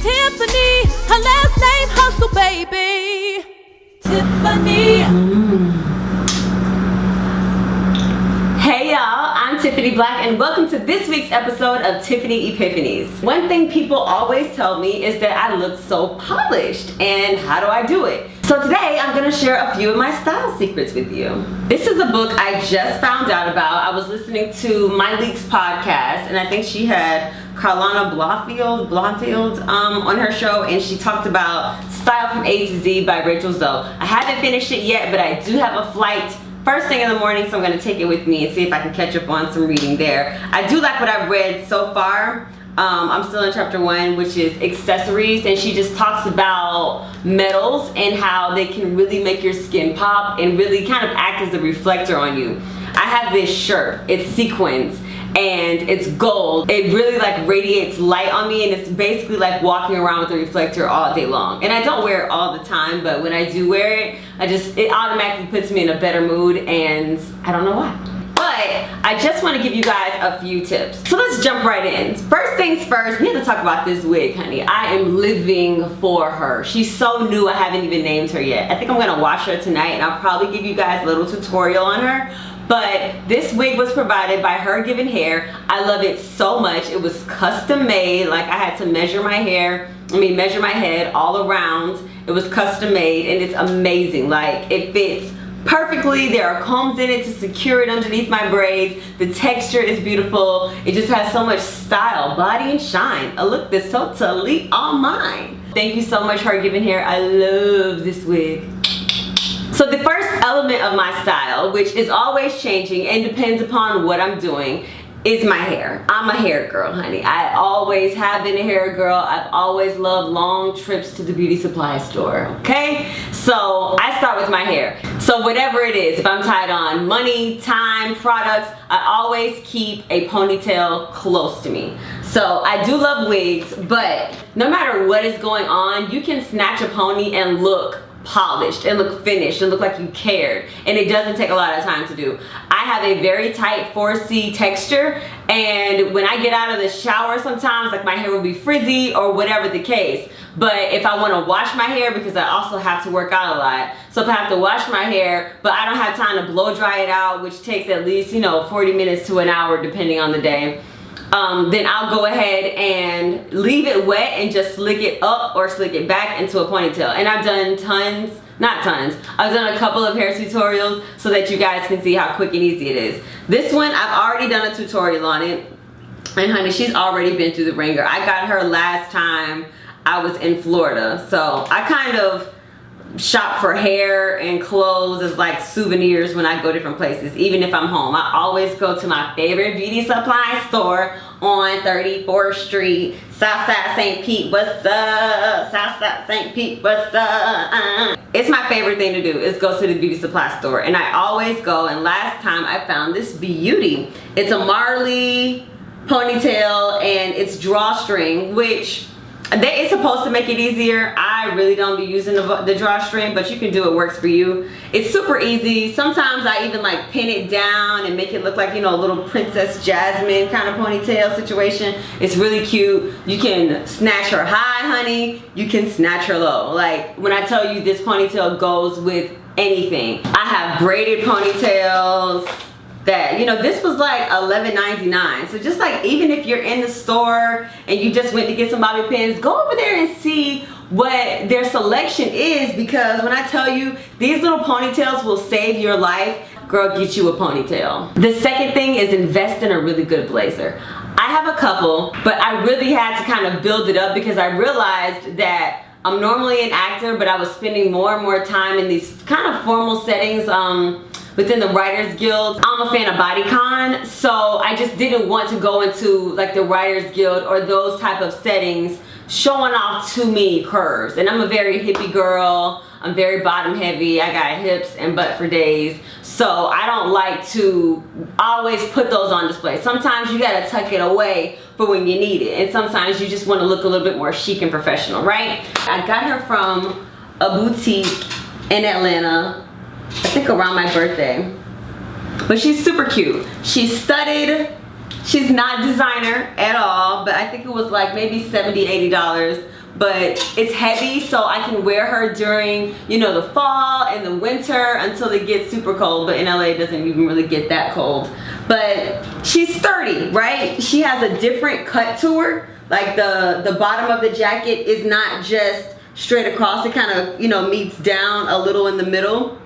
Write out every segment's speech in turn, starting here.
Tiffany, her last name Hustle, baby. Tiffany. Hey y'all, I'm Tiffany Black and welcome to this week's episode of Tiffany Epiphanies. One thing people always tell me is that I look so polished, and how do I do it? So today I'm going to share a few of my style secrets with you. This is a book I just found out about. I was listening to My Leaks podcast, and I think she had Carlana Blomfield on her show, and she talked about Style from A to Z by Rachel Zoe. I haven't finished it yet, but I do have a flight first thing in the morning, so I'm going to take it with me and see if I can catch up on some reading there. I do like what I've read so far. I'm still in chapter 1, which is accessories, and she just talks about metals and how they can really make your skin pop and really kind of act as a reflector on you. I have this shirt, it's sequins and it's gold. It really like radiates light on me, and it's basically like walking around with a reflector all day long. And I don't wear it all the time, but when I do wear it, it automatically puts me in a better mood, and I don't know why. But I just want to give you guys a few tips. So let's jump right in. First things first, we have to talk about this wig, honey. I am living for her. She's so new, I haven't even named her yet. I think I'm gonna wash her tonight, and I'll probably give you guys a little tutorial on her. But this wig was provided by Her Given Hair. I love it so much. It was custom made. Like, I had to measure my head all around. It was custom made, and it's amazing. Like, it fits perfectly. There are combs in it to secure it underneath my braids. The texture is beautiful. It just has so much style, body, and shine. A look that's totally all mine. Thank you so much, Her Given Hair. I love this wig. So the first element of my style, which is always changing and depends upon what I'm doing, is my hair. I'm a hair girl, honey. I always have been a hair girl. I've always loved long trips to the beauty supply store, okay? So I start with my hair. So whatever it is, if I'm tied on money, time, products, I always keep a ponytail close to me. So I do love wigs, but no matter what is going on, you can snatch a pony and look polished and look finished and look like you cared, and it doesn't take a lot of time to do. I have a very tight 4C texture, and when I get out of the shower sometimes, like, my hair will be frizzy or whatever the case. But if I want to wash my hair, because I also have to work out a lot, so if I have to wash my hair but I don't have time to blow dry it out, which takes at least 40 minutes to an hour depending on the day, then I'll go ahead and leave it wet and just slick it up or slick it back into a ponytail. And I've done I've done a couple of hair tutorials so that you guys can see how quick and easy it is. This one, I've already done a tutorial on it, and honey, she's already been through the ringer. I got her last time I was in Florida, so I kind of shop for hair and clothes as like souvenirs when I go different places. Even if I'm home, I always go to my favorite beauty supply store on 34th Street, Southside St. Pete. What's up? Southside St. Pete. What's up? It's my favorite thing to do is go to the beauty supply store, and I always go. And last time I found this beauty. It's a Marley ponytail, and it's drawstring, which it's supposed to make it easier. I really don't be using the drawstring, but you can do it, works for you. It's super easy. Sometimes I even like pin it down and make it look like, a little Princess Jasmine kind of ponytail situation. It's really cute. You can snatch her high, honey. You can snatch her low. Like, when I tell you this ponytail goes with anything. I have braided ponytails that, this was like $11.99. So just like, even if you're in the store and you just went to get some bobby pins, go over there and see what their selection is, because when I tell you, these little ponytails will save your life. Girl, get you a ponytail. The second thing is invest in a really good blazer. I have a couple, but I really had to kind of build it up because I realized that I'm normally an actor, but I was spending more and more time in these kind of formal settings, within the Writers Guild. I'm a fan of bodycon, so I just didn't want to go into like the Writers Guild or those type of settings showing off too many curves. And I'm a very hippie girl. I'm very bottom heavy. I got hips and butt for days. So I don't like to always put those on display. Sometimes you gotta tuck it away for when you need it. And sometimes you just wanna look a little bit more chic and professional, right? I got her from a boutique in Atlanta, I think around my birthday. But she's super cute. She's studded. She's not designer at all, but I think it was like maybe $70, $80. but it's heavy, so I can wear her during, you know, the fall and the winter until it gets super cold. But in LA it doesn't even really get that cold. But she's sturdy, right? She has a different cut to her. Like the bottom of the jacket is not just straight across. It kind of, you know, meets down a little in the middle.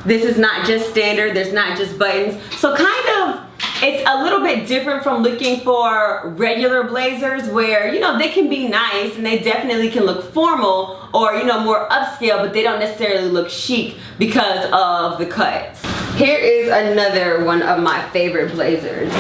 This is not just standard. There's not just buttons. So kind of, it's a little bit different from looking for regular blazers where, you know, they can be nice and they definitely can look formal or, you know, more upscale, but they don't necessarily look chic because of the cuts. Here is another one of my favorite blazers.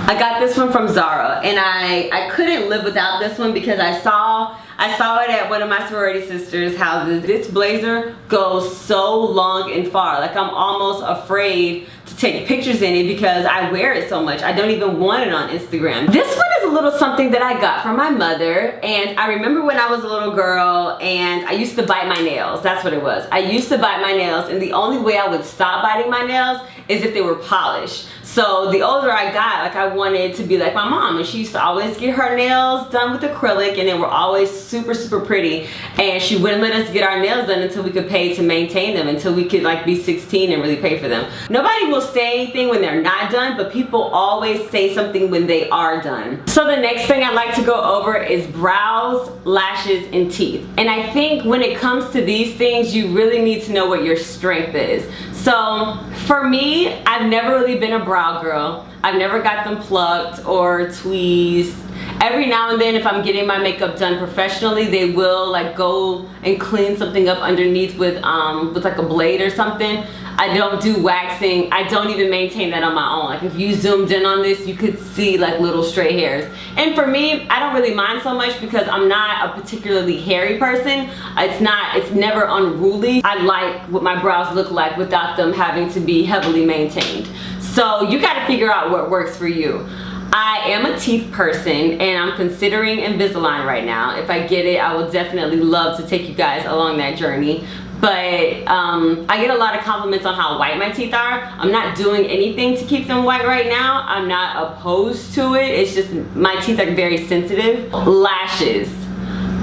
I got this one from Zara, and I couldn't live without this one because I saw it at one of my sorority sisters' houses. This blazer goes so long and far. Like, I'm almost afraid to take pictures in it because I wear it so much. I don't even want it on Instagram. This one is a little something that I got from my mother, and I remember when I was a little girl and I used to bite my nails. That's what it was. I used to bite my nails, and the only way I would stop biting my nails is if they were polished. So the older I got, like, I wanted to be like my mom, and she used to always get her nails done with acrylic, and they were always super, super pretty. And she wouldn't let us get our nails done until we could pay to maintain them, until we could like be 16 and really pay for them. Nobody will say anything when they're not done, but people always say something when they are done. So the next thing I'd like to go over is brows, lashes, and teeth. And I think when it comes to these things, you really need to know what your strength is. So for me, I've never really been a brow girl. I've never got them plucked or tweezed. Every now and then, if I'm getting my makeup done professionally, they will like go and clean something up underneath with like a blade or something. I don't do waxing. I don't even maintain that on my own. Like, if you zoomed in on this, you could see like little stray hairs. And for me, I don't really mind so much because I'm not a particularly hairy person. It's never unruly. I like what my brows look like without them having to be heavily maintained. So you got to figure out what works for you. I am a teeth person, and I'm considering Invisalign right now. If I get it, I will definitely love to take you guys along that journey. But I get a lot of compliments on how white my teeth are. I'm not doing anything to keep them white right now. I'm not opposed to it. It's just my teeth are very sensitive. Lashes.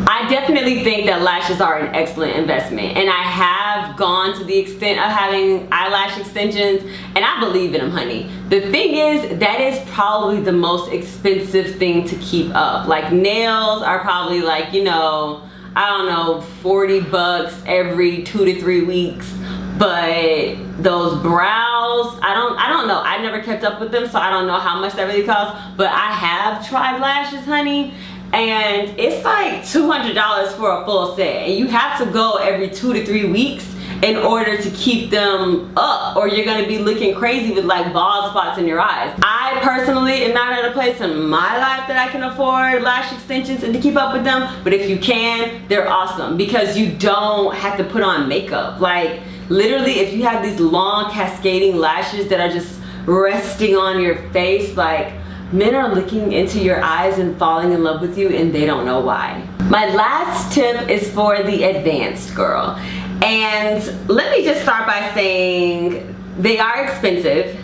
I definitely think that lashes are an excellent investment, and I have gone to the extent of having eyelash extensions, and I believe in them, honey. The thing is, that is probably the most expensive thing to keep up. Like, nails are probably like, you know, I don't know, 40 bucks every 2 to 3 weeks. But those brows, I don't know. I never kept up with them, so I don't know how much that really costs. But I have tried lashes, honey, and it's like $200 for a full set. And you have to go every 2 to 3 weeks in order to keep them up, or you're gonna be looking crazy with like bald spots in your eyes. I personally am not at a place in my life that I can afford lash extensions and to keep up with them, but if you can, they're awesome because you don't have to put on makeup. Like, literally, if you have these long cascading lashes that are just resting on your face, like, men are looking into your eyes and falling in love with you, and they don't know why. My last tip is for the advanced girl. And let me just start by saying they are expensive,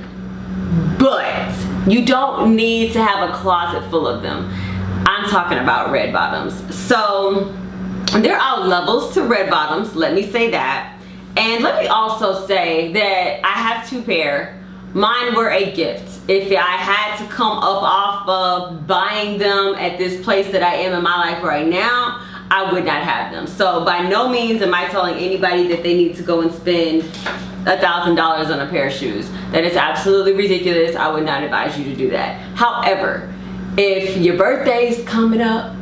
but you don't need to have a closet full of them. I'm talking about red bottoms. So there are levels to red bottoms, let me say that. And let me also say that I have 2 pair. Mine were a gift. If I had to come up off of buying them at this place that I am in my life right now, I would not have them. So by no means am I telling anybody that they need to go and spend $1,000 on a pair of shoes. That is absolutely ridiculous. I would not advise you to do that. However, if your birthday's coming up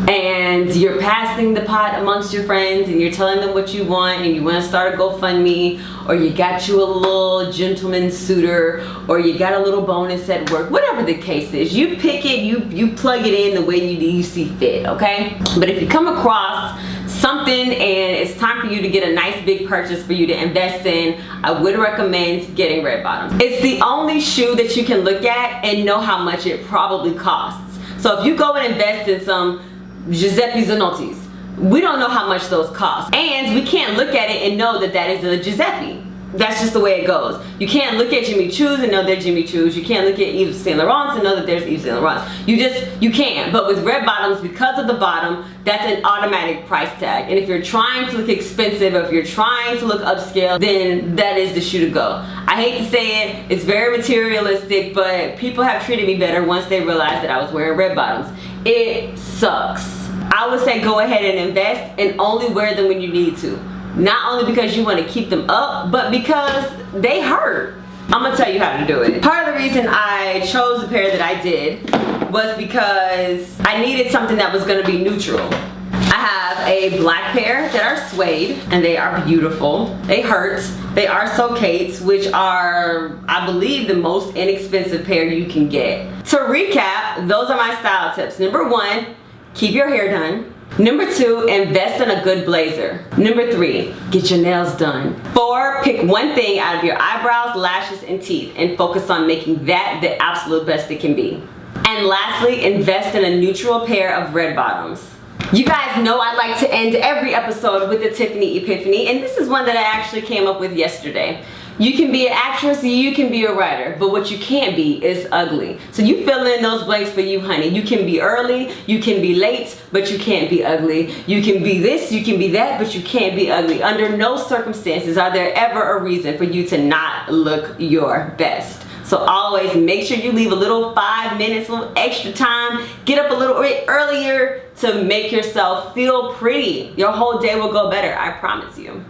and you're passing the pot amongst your friends and you're telling them what you want and you want to start a GoFundMe, or you got you a little gentleman suitor, or you got a little bonus at work, whatever the case is, you pick it, you plug it in the way you see fit, okay? But if you come across something and it's time for you to get a nice big purchase for you to invest in, I would recommend getting red bottoms. It's the only shoe that you can look at and know how much it probably costs. So if you go and invest in some Giuseppe Zanotti's, we don't know how much those cost, and we can't look at it and know that that is a Giuseppe. that's just the way it goes. You can't look at Jimmy Choo's and know they're Jimmy Choo's. You can't look at Yves Saint Laurent's and know that there's Yves Saint Laurent's. You can't. But with red bottoms, because of the bottom, that's an automatic price tag. And if you're trying to look expensive, or if you're trying to look upscale, then that is the shoe to go. I hate to say it, it's very materialistic, but people have treated me better once they realized that I was wearing red bottoms. It sucks. I would say go ahead and invest and only wear them when you need to. Not only because you want to keep them up, but because they hurt. I'm gonna tell you how to do it. Part of the reason I chose the pair that I did was because I needed something that was gonna be neutral. I have a black pair that are suede, and they are beautiful. They hurt. They are Socates, which are, I believe, the most inexpensive pair you can get. To recap, those are my style tips. Number 1, keep your hair done. Number 2, invest in a good blazer. Number 3, get your nails done. 4, pick one thing out of your eyebrows, lashes, and teeth and focus on making that the absolute best it can be. And lastly, invest in a neutral pair of red bottoms. You guys know I like to end every episode with a Tiffany Epiphany, and this is one that I actually came up with yesterday. You can be an actress, you can be a writer, but what you can't be is ugly. So you fill in those blanks for you, honey. You can be early, you can be late, but you can't be ugly. You can be this, you can be that, but you can't be ugly. Under no circumstances are there ever a reason for you to not look your best. So always make sure you leave a little 5 minutes, a little extra time. Get up a little bit earlier to make yourself feel pretty. Your whole day will go better, I promise you.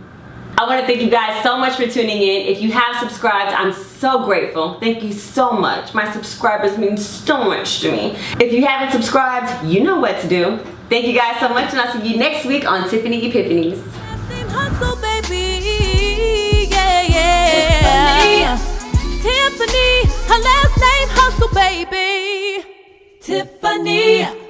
I want to thank you guys so much for tuning in. If you have subscribed, I'm so grateful. Thank you so much. My subscribers mean so much to me. If you haven't subscribed, you know what to do. Thank you guys so much, and I'll see you next week on Tiffany Epiphanies. Hustle, baby. Yeah, yeah. Tiffany, her last name Hustle, baby. Tiffany.